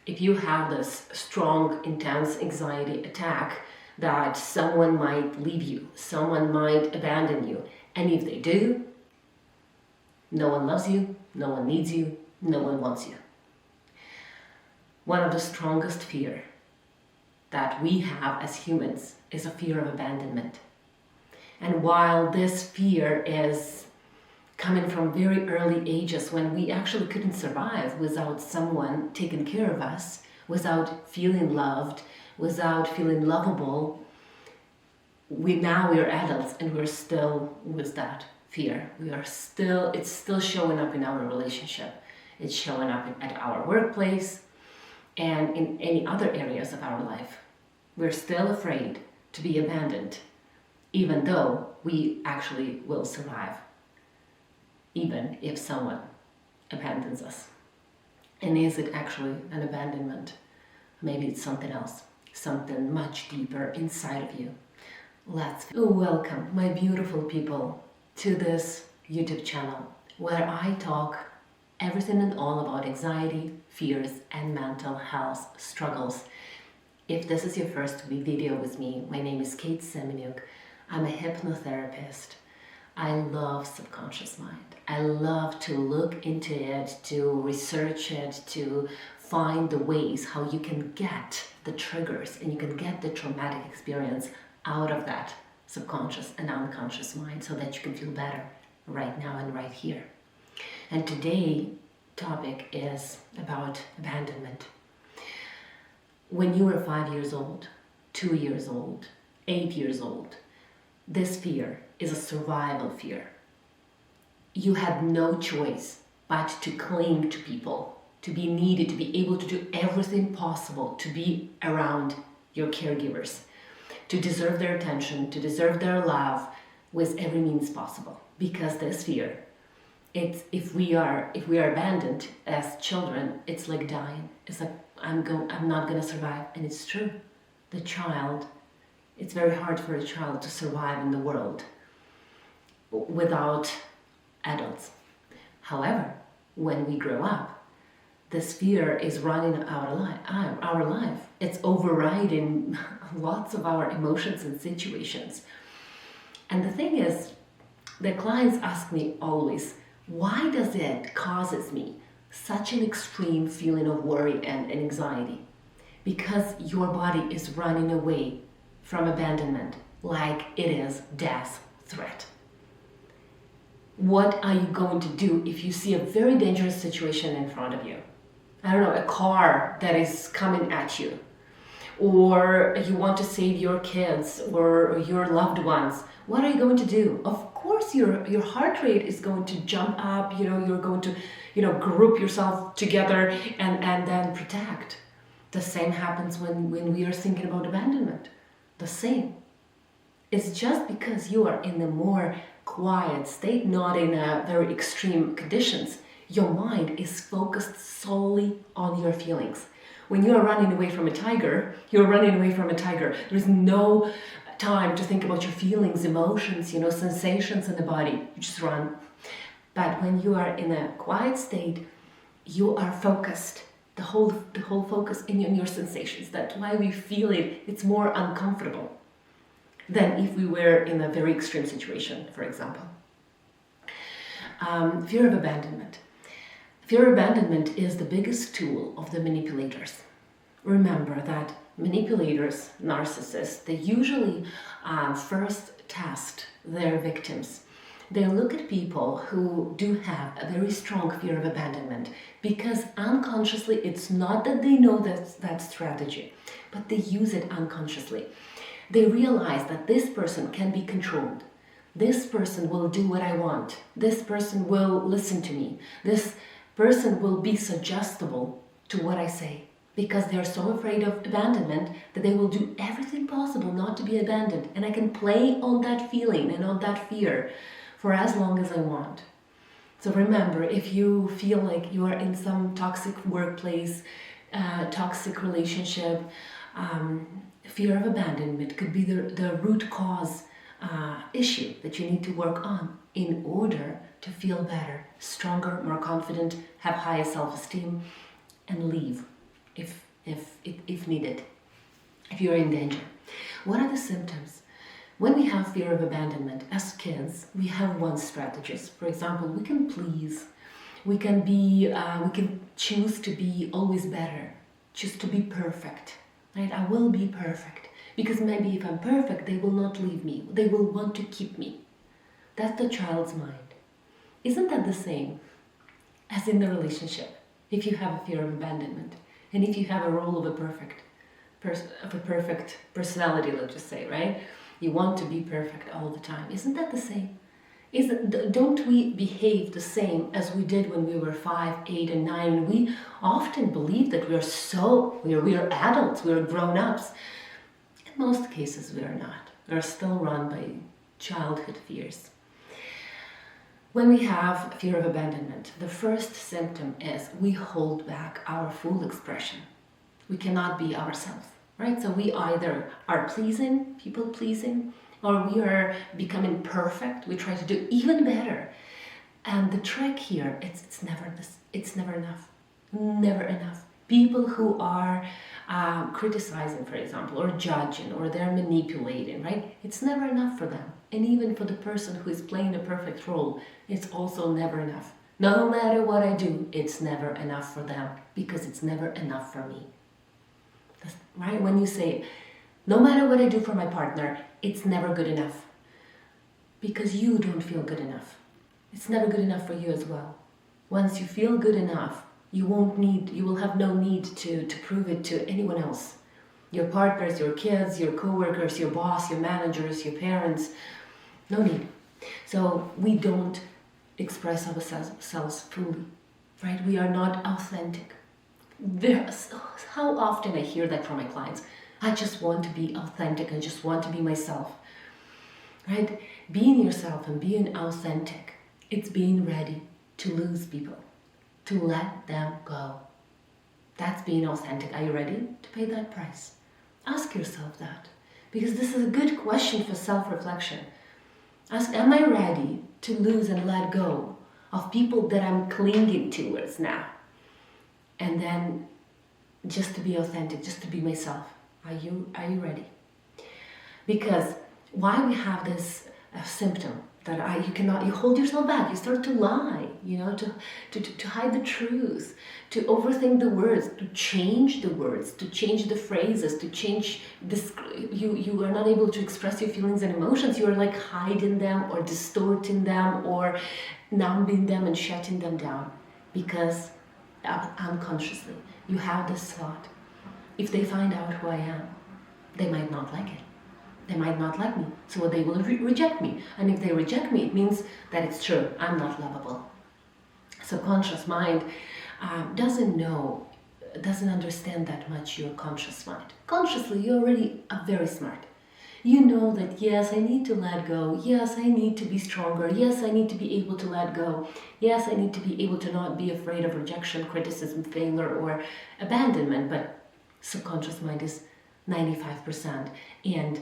If you have this strong, intense anxiety attack that someone might leave you, someone might abandon you, and if they do, no one loves you, no one needs you, no one wants you. One of the strongest fear that we have as humans is a fear of abandonment. And while this fear is coming from very early ages when we actually couldn't survive without someone taking care of us, without feeling loved, without feeling lovable, we are adults and we're still with that fear. It's still showing up in our relationship. It's showing up at our workplace and in any other areas of our life. We're still afraid to be abandoned, even though we actually will survive, even if someone abandons us. And is it actually an abandonment? Maybe it's something else, something much deeper inside of you. Welcome, my beautiful people, to this YouTube channel where I talk everything and all about anxiety, fears, and mental health struggles. If this is your first video with me, my name is Semeniuk. I'm a hypnotherapist. I love subconscious mind. I love to look into it, to research it, to find the ways how you can get the triggers and you can get the traumatic experience out of that subconscious and unconscious mind so that you can feel better right now and right here. And today's topic is about abandonment. When you were 5 years old, 2 years old, 8 years old, this fear is a survival fear. You had no choice but to cling to people, to be needed, to be able to do everything possible to be around your caregivers, to deserve their attention, to deserve their love with every means possible. Because this fear, if we are abandoned as children, it's like dying. It's like I'm not gonna survive, and it's true. It's very hard for a child to survive in the world without adults. However, when we grow up, this fear is running our life. It's overriding lots of our emotions and situations. And the thing is, the clients ask me always, why does it causes me such an extreme feeling of worry and anxiety? Because your body is running away from abandonment like it is death threat. What are you going to do if you see a very dangerous situation in front of you? I don't know, a car that is coming at you, or you want to save your kids or your loved ones. What are you going to do? Of course your heart rate is going to jump up, you're going to group yourself together and then protect. The same happens when we are thinking about abandonment. The same. It's just because you are in a more quiet state, not in a very extreme conditions, your mind is focused solely on your feelings. When you are running away from a tiger, you're running away from a tiger. There's no time to think about your feelings, emotions, sensations in the body. You just run. But when you are in a quiet state, you are focused. The whole focus in your sensations. That's why we feel it. It's more uncomfortable than if we were in a very extreme situation, for example. Fear of abandonment. Fear of abandonment is the biggest tool of the manipulators. Remember that manipulators, narcissists, they usually first test their victims. They look at people who do have a very strong fear of abandonment because unconsciously, it's not that they know that strategy, but they use it unconsciously. They realize that this person can be controlled. This person will do what I want. This person will listen to me. This person will be suggestible to what I say because they're so afraid of abandonment that they will do everything possible not to be abandoned. And I can play on that feeling and on that fear for as long as I want. So remember, if you feel like you are in some toxic workplace, toxic relationship, fear of abandonment could be the root cause issue that you need to work on in order to feel better, stronger, more confident, have higher self-esteem, and leave. if needed, if you're in danger. What are the symptoms? When we have fear of abandonment, as kids, we have one strategy. For example, we can please, we can choose to be always better, choose to be perfect, right? I will be perfect, because maybe if I'm perfect, they will not leave me. They will want to keep me. That's the child's mind. Isn't that the same as in the relationship? If you have a fear of abandonment, and if you have a role of a perfect personality, let's just say, right? You want to be perfect all the time. Isn't that the same? Don't we behave the same as we did when we were 5, 8, and 9? We often believe that we are adults, we are grown-ups. In most cases, we are not. We are still run by childhood fears. When we have fear of abandonment, the first symptom is we hold back our full expression. We cannot be ourselves, right? So we either are pleasing, people pleasing, or we are becoming perfect. We try to do even better. And the trick here, it's never enough. Never enough. People who are criticizing, for example, or judging, or they're manipulating, right? It's never enough for them. And even for the person who is playing a perfect role, it's also never enough. No matter what I do, it's never enough for them, because it's never enough for me. That's, right? When you say, no matter what I do for my partner, it's never good enough, because you don't feel good enough. It's never good enough for you as well. Once you feel good enough, you will have no need to prove it to anyone else. Your partners, your kids, your co-workers, your boss, your managers, your parents. No need. So we don't express ourselves fully, right? We are not authentic. How often I hear that from my clients. I just want to be authentic. I just want to be myself, right? Being yourself and being authentic, it's being ready to lose people, to let them go. That's being authentic. Are you ready to pay that price? Ask yourself that, because this is a good question for self-reflection. Ask, am I ready to lose and let go of people that I'm clinging towards now? And then just to be authentic, just to be myself. Are you ready? Because why we have this symptom that you hold yourself back, you start to lie, to hide the truth, to overthink the words, to change the words, to change the phrases, to change this. You are not able to express your feelings and emotions. You are like hiding them or distorting them or numbing them and shutting them down, because unconsciously you have this thought. If they find out who I am, they might not like it. They might not like me, so they will reject me. And if they reject me, it means that it's true, I'm not lovable. Subconscious mind doesn't understand that much your conscious mind. Consciously, you're already very smart. You know that, yes, I need to let go. Yes, I need to be stronger. Yes, I need to be able to let go. Yes, I need to be able to not be afraid of rejection, criticism, failure, or abandonment. But subconscious mind is 95%. And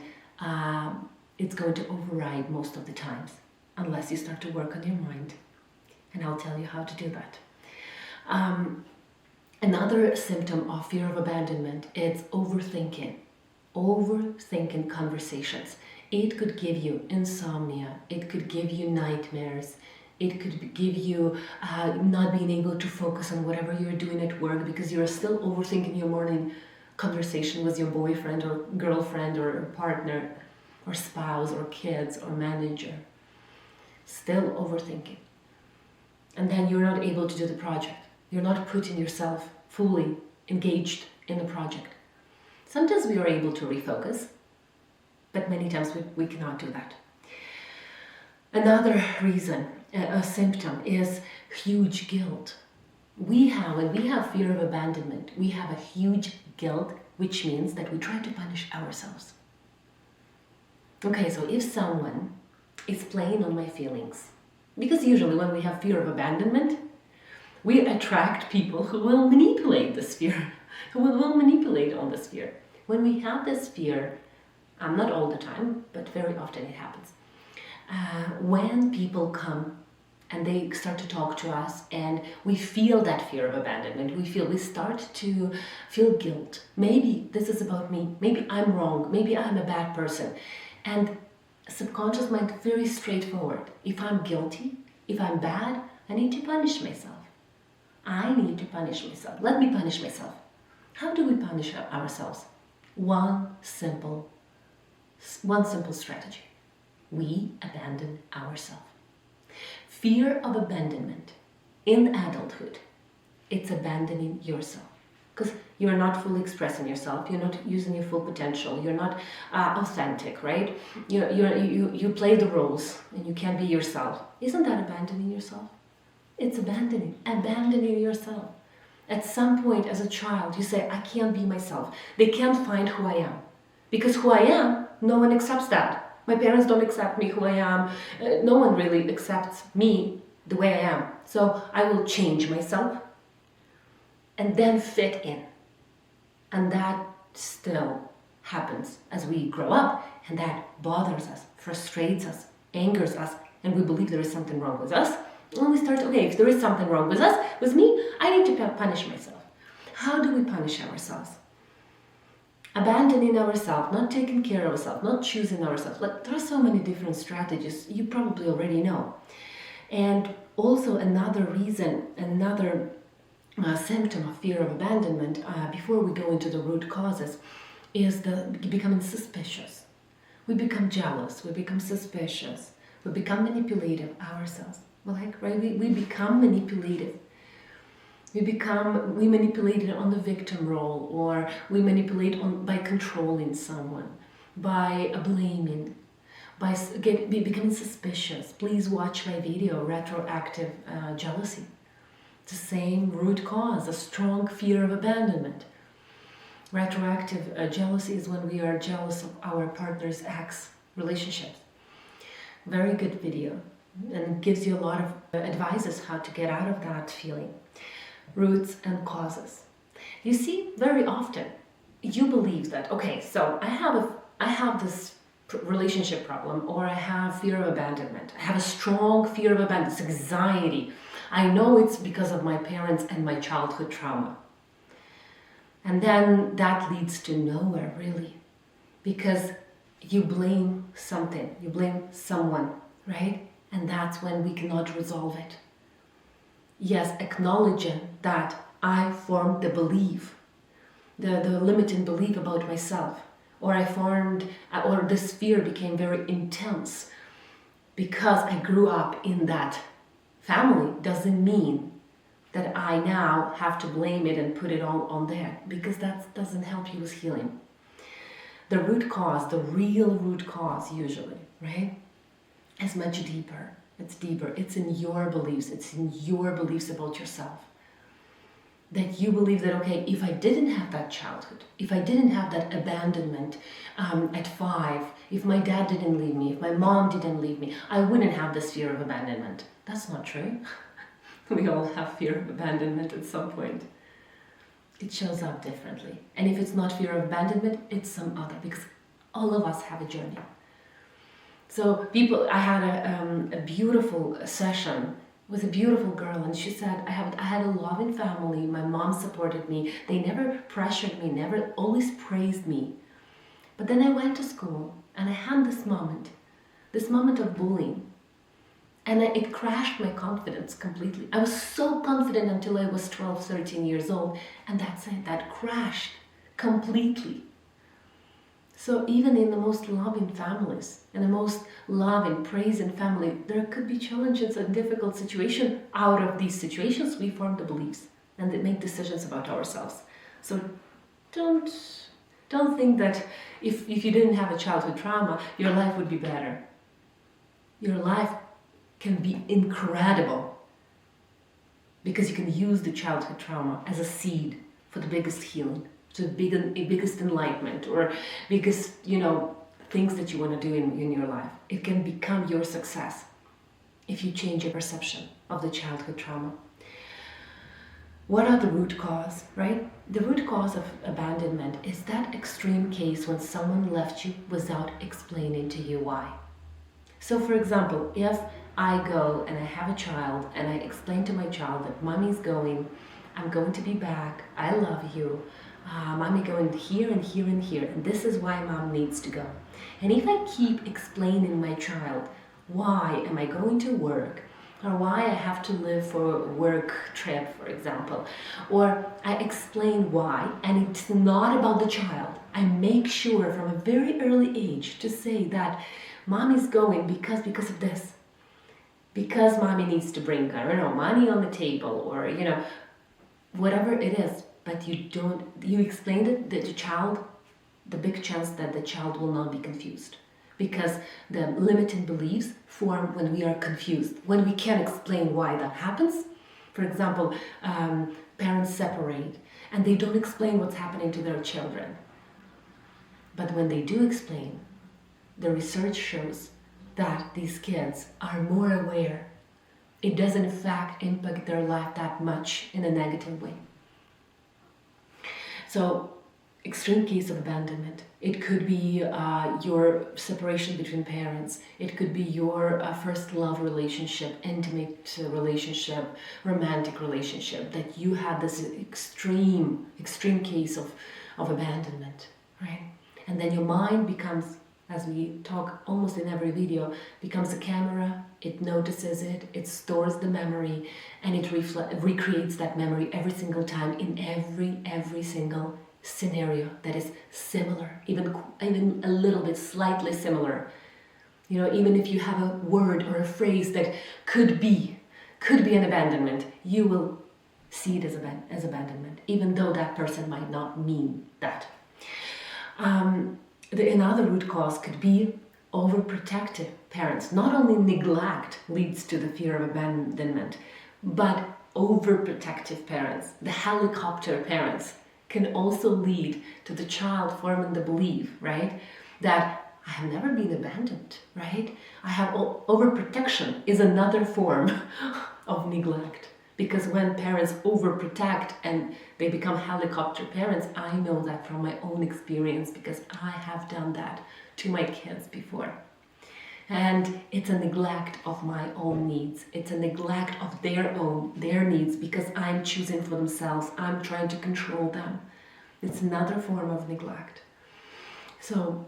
it's going to override most of the times, unless you start to work on your mind. And I'll tell you how to do that. Another symptom of fear of abandonment is overthinking. Overthinking conversations. It could give you insomnia. It could give you nightmares. It could give you not being able to focus on whatever you're doing at work, because you're still overthinking your morning conversation with your boyfriend or girlfriend or partner or spouse or kids or manager. Still overthinking. And then you're not able to do the project. You're not putting yourself fully engaged in the project. Sometimes we are able to refocus, but many times we cannot do that. Another reason, a symptom, is huge guilt. When we have fear of abandonment, we have a huge guilt, which means that we try to punish ourselves. Okay, so if someone is playing on my feelings, because usually when we have fear of abandonment, we attract people who will manipulate this fear, who will manipulate on this fear. When we have this fear, not all the time, but very often it happens, when people come and they start to talk to us, and we feel that fear of abandonment. We start to feel guilt. Maybe this is about me. Maybe I'm wrong. Maybe I'm a bad person. And subconscious mind, very straightforward. If I'm guilty, if I'm bad, I need to punish myself. I need to punish myself. Let me punish myself. How do we punish ourselves? One simple strategy. We abandon ourselves. Fear of abandonment in adulthood, it's abandoning yourself. Because you're not fully expressing yourself, you're not using your full potential, you're not authentic, right? You play the roles and you can't be yourself. Isn't that abandoning yourself? It's abandoning yourself. At some point as a child, you say, I can't be myself. They can't find who I am. Because who I am, no one accepts that. My parents don't accept me who I am. No one really accepts me the way I am. So I will change myself and then fit in. And that still happens as we grow up, and that bothers us, frustrates us, angers us, and we believe there is something wrong with us. And we start, okay, if there is something wrong with us, with me, I need to punish myself. How do we punish ourselves? Abandoning ourselves, not taking care of ourselves, not choosing ourselves. Like, there are so many different strategies you probably already know. And also another reason, another symptom of fear of abandonment, before we go into the root causes, is the becoming suspicious. We become jealous, we become suspicious, we become manipulative ourselves. We become manipulative. We manipulate on the victim role, or we manipulate by controlling someone, by blaming, by becoming suspicious. Please watch my video, Retroactive Jealousy. It's the same root cause, a strong fear of abandonment. Retroactive jealousy is when we are jealous of our partner's ex relationships. Very good video, and gives you a lot of advices how to get out of that feeling. Roots and causes. You see, very often you believe that, okay, so I have this relationship problem, or I have fear of abandonment. I have a strong fear of abandonment, it's anxiety. I know it's because of my parents and my childhood trauma. And then that leads to nowhere, really, because you blame something, you blame someone, right? And that's when we cannot resolve it. Yes, acknowledging that I formed the belief, the limiting belief about myself, or or this fear became very intense because I grew up in that family, doesn't mean that I now have to blame it and put it all on there, because that doesn't help you with healing. The root cause, the real root cause usually, right, is much deeper. It's deeper. It's in your beliefs. It's in your beliefs about yourself. That you believe that, okay, if I didn't have that childhood, if I didn't have that abandonment at 5, if my dad didn't leave me, if my mom didn't leave me, I wouldn't have this fear of abandonment. That's not true. We all have fear of abandonment at some point. It shows up differently. And if it's not fear of abandonment, it's some other, because all of us have a journey. So I had a beautiful session with a beautiful girl, and she said, I had a loving family, my mom supported me, they never pressured me, never, always praised me. But then I went to school, and I had this moment of bullying, and it crashed my confidence completely. I was so confident until I was 12, 13 years old, and that's it, that crashed completely. So even in the most loving families, in the most loving, praising family, there could be challenges and difficult situations. Out of these situations, we form the beliefs and make decisions about ourselves. So don't think that if you didn't have a childhood trauma, your life would be better. Your life can be incredible because you can use the childhood trauma as a seed for the biggest healing, to the biggest enlightenment, or biggest, things that you want to do in your life. It can become your success if you change your perception of the childhood trauma. What are the root cause, right? The root cause of abandonment is that extreme case when someone left you without explaining to you why. So for example, if I go and I have a child and I explain to my child that mommy's going, I'm going to be back, I love you, mommy going here and here and here, and this is why mom needs to go. And if I keep explaining my child why am I going to work, or why I have to live for a work trip, for example, or I explain why, and it's not about the child. I make sure from a very early age to say that mommy's going because of this. Because mommy needs to bring, I don't know, money on the table, or, you know, whatever it is. But you explained it to the child, the big chance that the child will not be confused. Because the limiting beliefs form when we are confused, when we can't explain why that happens. For example, parents separate and they don't explain what's happening to their children. But when they do explain, the research shows that these kids are more aware. It doesn't in fact impact their life that much in a negative way. So, extreme case of abandonment. It could be your separation between parents. It could be your first love relationship, intimate relationship, romantic relationship, that you had this extreme case of abandonment, right? And then your mind becomes, as we talk almost in every video, becomes a camera. It notices it, it stores the memory, and it recreates that memory every single time in every single scenario that is similar, even a little bit slightly similar. You know, even if you have a word or a phrase that could be an abandonment, you will see it as abandonment, even though that person might not mean that. Another root cause could be overprotective parents. Not only neglect leads to the fear of abandonment, but overprotective parents, the helicopter parents, can also lead to the child forming the belief, right, that I have never been abandoned, right? I have overprotection is another form of neglect. Because when parents overprotect and they become helicopter parents, I know that from my own experience because I have done that to my kids before. And it's a neglect of my own needs. It's a neglect of their needs because I'm choosing for themselves. I'm trying to control them. It's another form of neglect. So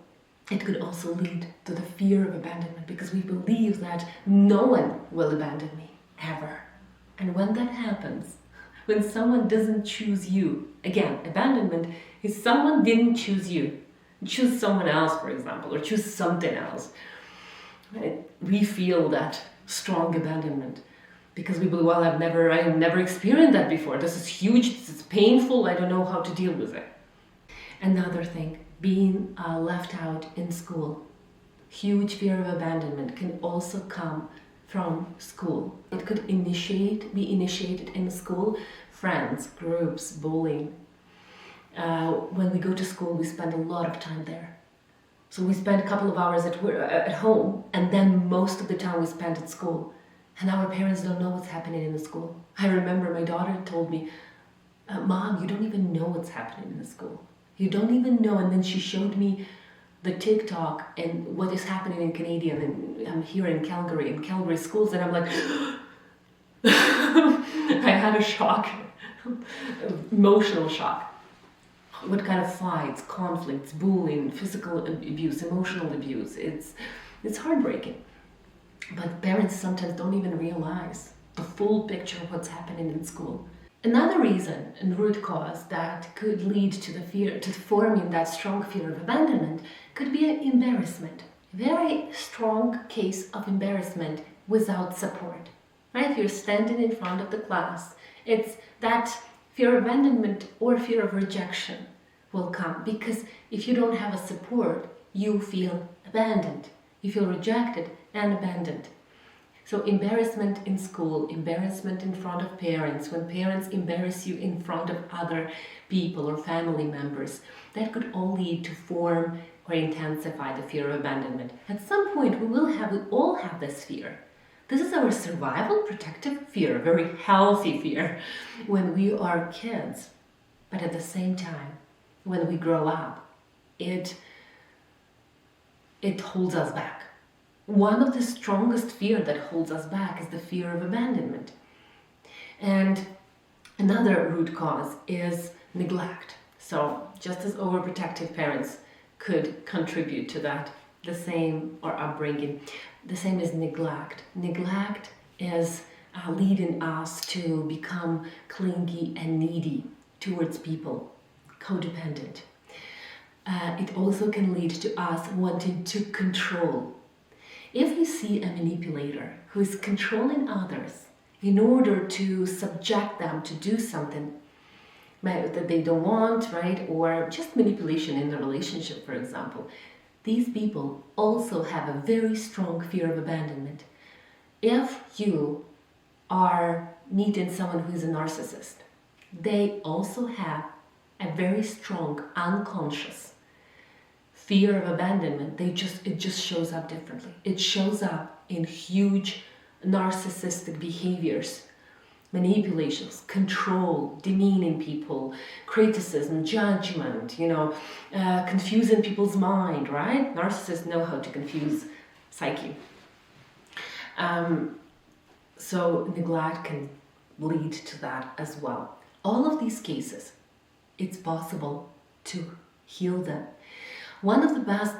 it could also lead to the fear of abandonment because we believe that no one will abandon me, ever. And when that happens, when someone doesn't choose you, again, abandonment is someone didn't choose you. Choose someone else, for example, or choose something else. Right? We feel that strong abandonment because we believe, well, I've never experienced that before. This is huge, this is painful, I don't know how to deal with it. Another thing, being left out in school. Huge fear of abandonment can also come from school. It could be initiated in school, friends, groups, bullying. When we go to school, we spend a lot of time there. So we spend a couple of hours at home, and then most of the time we spend at school. And our parents don't know what's happening in the school. I remember my daughter told me, Mom, you don't even know what's happening in the school. You don't even know. And then she showed me the TikTok and what is happening in Canadian, and I'm here in Calgary schools, and I'm like, I had a shock, emotional shock. What kind of fights, conflicts, bullying, physical abuse, emotional abuse, it's heartbreaking. But parents sometimes don't even realize the full picture of what's happening in school. Another reason and root cause that could lead to forming that strong fear of abandonment could be an embarrassment. Very strong case of embarrassment without support. Right? You're standing in front of the class. It's that fear of abandonment or fear of rejection will come because if you don't have a support, you feel abandoned. You feel rejected and abandoned. So embarrassment in school, embarrassment in front of parents, when parents embarrass you in front of other people or family members, that could all lead to form or intensify the fear of abandonment. At some point we all have this fear. This is our survival protective fear, a very healthy fear when we are kids. But at the same time, when we grow up, it holds us back. one of the strongest fear that holds us back is the fear of abandonment. And another root cause is neglect. So just as overprotective parents could contribute to that, the same, or upbringing, the same is neglect. Neglect is leading us to become clingy and needy towards people, codependent. It also can lead to us wanting to control. If you see a manipulator who is controlling others in order to subject them to do something that they don't want, right? Or just manipulation in a relationship, for example, these people also have a very strong fear of abandonment. If you are meeting someone who is a narcissist, they also have a very strong unconscious fear of abandonment. It just shows up differently. It shows up in huge narcissistic behaviors, manipulations, control, demeaning people, criticism, judgment, confusing people's mind, right? Narcissists know how to confuse psyche. So neglect can lead to that as well. All of these cases, it's possible to heal them. One of the best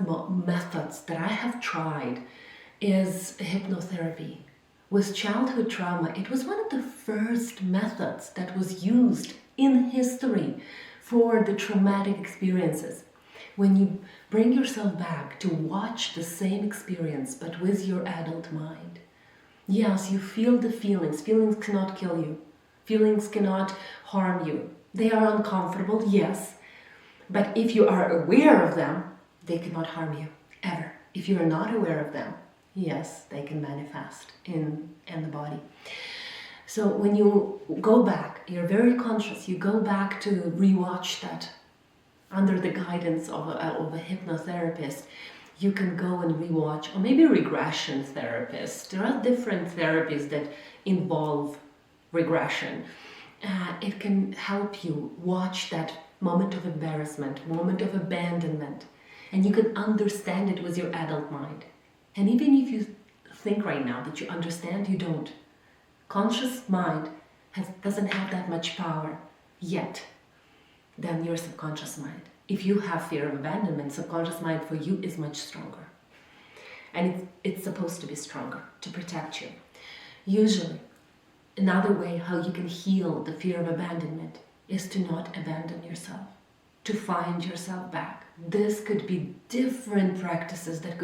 methods that I have tried is hypnotherapy. With childhood trauma, it was one of the first methods that was used in history for the traumatic experiences. When you bring yourself back to watch the same experience but with your adult mind. Yes, you feel the feelings. Feelings cannot kill you. Feelings cannot harm you. They are uncomfortable, yes. But if you are aware of them, they cannot harm you, ever. If you are not aware of them, yes, they can manifest in the body. So when you go back, you're very conscious, you go back to rewatch that under the guidance of a hypnotherapist. You can go and rewatch, or maybe regression therapist. There are different therapies that involve regression. It can help you watch that moment of embarrassment, moment of abandonment, and you can understand it with your adult mind. And even if you think right now that you understand, you don't. Conscious mind doesn't have that much power yet than your subconscious mind. If you have fear of abandonment, subconscious mind for you is much stronger. And it's supposed to be stronger to protect you. Usually, another way how you can heal the fear of abandonment is to not abandon yourself, to find yourself back. This could be different practices that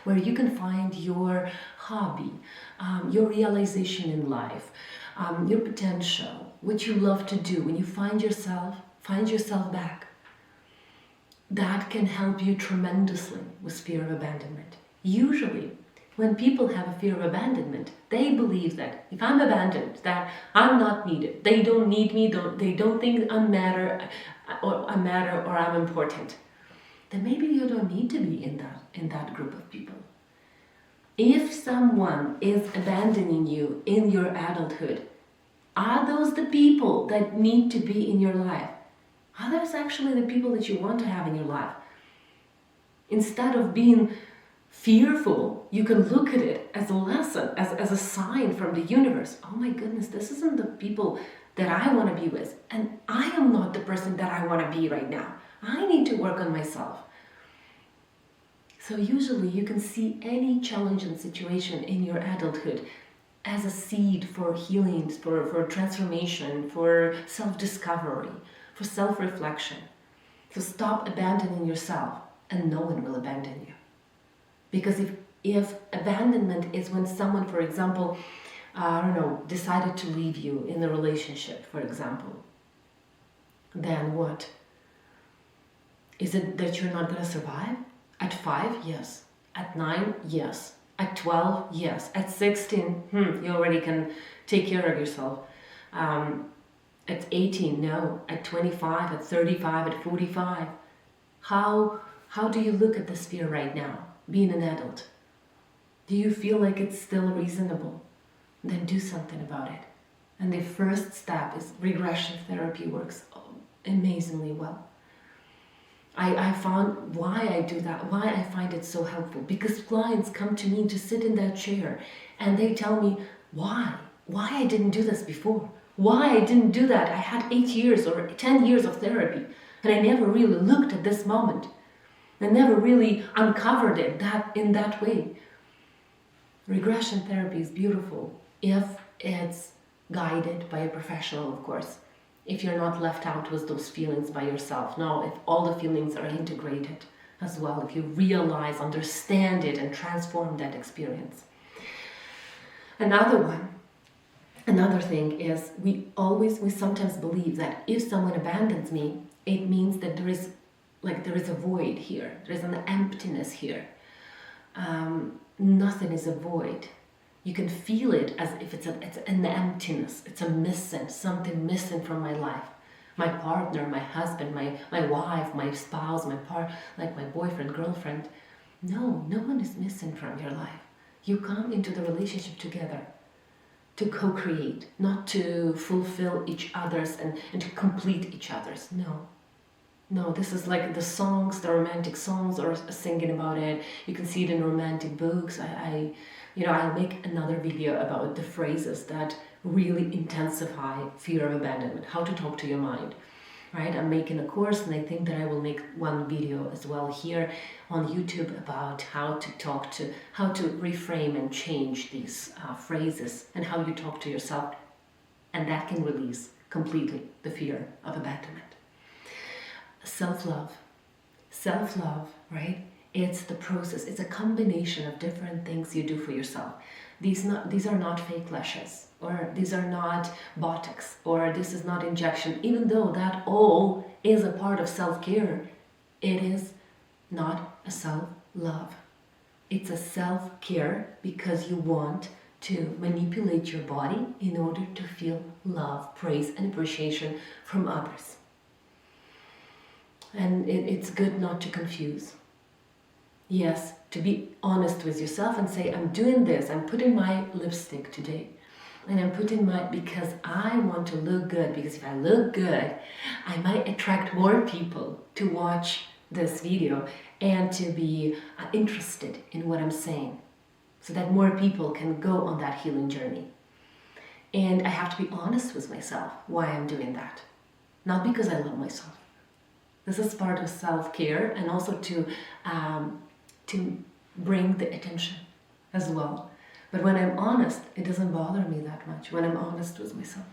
where you can find your hobby, your realization in life, your potential, what you love to do. When you find yourself back, that can help you tremendously with fear of abandonment. Usually, when people have a fear of abandonment, they believe that if I'm abandoned, that I'm not needed. They don't need me. They don't think I matter or I'm important. Then maybe you don't need to be in that group of people. If someone is abandoning you in your adulthood, are those the people that need to be in your life? Are those actually the people that you want to have in your life? Instead of being fearful, you can look at it as a lesson, as a sign from the universe. Oh my goodness, this isn't the people that I want to be with. And I am not the person that I want to be right now. I need to work on myself. So usually you can see any challenging situation in your adulthood as a seed for healing, for transformation, for self-discovery, for self-reflection. So stop abandoning yourself, and no one will abandon you. Because if abandonment is when someone, for example, decided to leave you in a relationship, for example, then what? Is it that you're not going to survive? At 5, yes. At 9, yes. At 12, yes. At 16, you already can take care of yourself. At 18, no. At 25, at 35, at 45. How do you look at this fear right now, being an adult? Do you feel like it's still reasonable? Then do something about it. And the first step is regression therapy works amazingly well. I found why I do that, why I find it so helpful. Because clients come to me to sit in that chair and they tell me why I didn't do this before, why I didn't do that. I had 8 years or 10 years of therapy and I never really looked at this moment. I never really uncovered it in that way. Regression therapy is beautiful if it's guided by a professional, of course. If you're not left out with those feelings by yourself. No, if all the feelings are integrated as well, if you realize, understand it, and transform that experience. Another thing is we sometimes believe that if someone abandons me, it means that there is a void here, there is an emptiness here. Nothing is a void. You can feel it as if it's an emptiness. It's something missing from my life. My partner, my husband, my wife, my spouse, my boyfriend, girlfriend. No one is missing from your life. You come into the relationship together to co-create, not to fulfill each other's and to complete each other's. No, this is like the songs, the romantic songs are singing about it. You can see it in romantic books. I'll make another video about the phrases that really intensify fear of abandonment, how to talk to your mind, right? I'm making a course and I think that I will make one video as well here on YouTube about how to reframe and change these phrases and how you talk to yourself. And that can release completely the fear of abandonment. Self-love, right? It's the process. It's a combination of different things you do for yourself. These are not fake lashes, or these are not Botox, or this is not injection. Even though that all is a part of self-care, it is not a self-love. It's a self-care because you want to manipulate your body in order to feel love, praise, and appreciation from others. And it's good not to confuse. Yes, to be honest with yourself and say, I'm doing this, I'm putting my lipstick today. And I'm putting because I want to look good, because if I look good, I might attract more people to watch this video and to be interested in what I'm saying, so that more people can go on that healing journey. And I have to be honest with myself why I'm doing that. Not because I love myself. This is part of self-care, and also to bring the attention as well. But when I'm honest, it doesn't bother me that much when I'm honest with myself.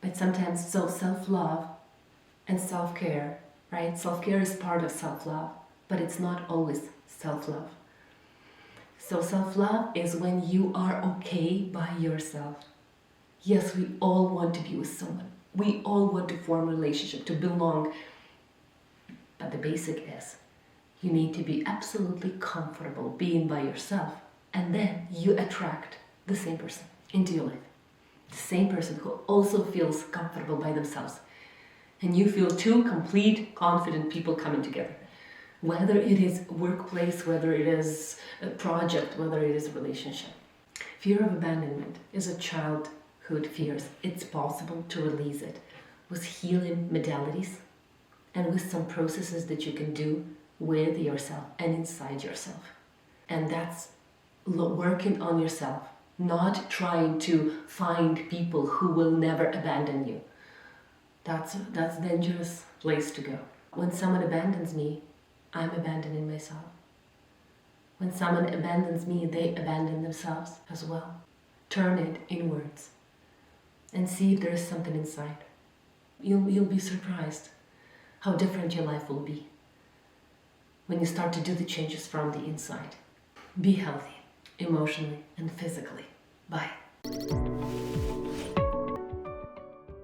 But sometimes, self-love and self-care, right? Self-care is part of self-love, but it's not always self-love. So self-love is when you are okay by yourself. Yes, we all want to be with someone. We all want to form a relationship, to belong. But the basic is, you need to be absolutely comfortable being by yourself, and then you attract the same person into your life. The same person who also feels comfortable by themselves. And you feel two complete, confident people coming together. Whether it is workplace, whether it is a project, whether it is a relationship. Fear of abandonment is a childhood fear. It's possible to release it with healing modalities and with some processes that you can do with yourself and inside yourself. And that's working on yourself, not trying to find people who will never abandon you. That's a dangerous place to go. When someone abandons me, I'm abandoning myself. When someone abandons me, they abandon themselves as well. Turn it inwards and see if there is something inside. You'll be surprised how different your life will be when you start to do the changes from the inside. Be healthy, emotionally and physically. Bye.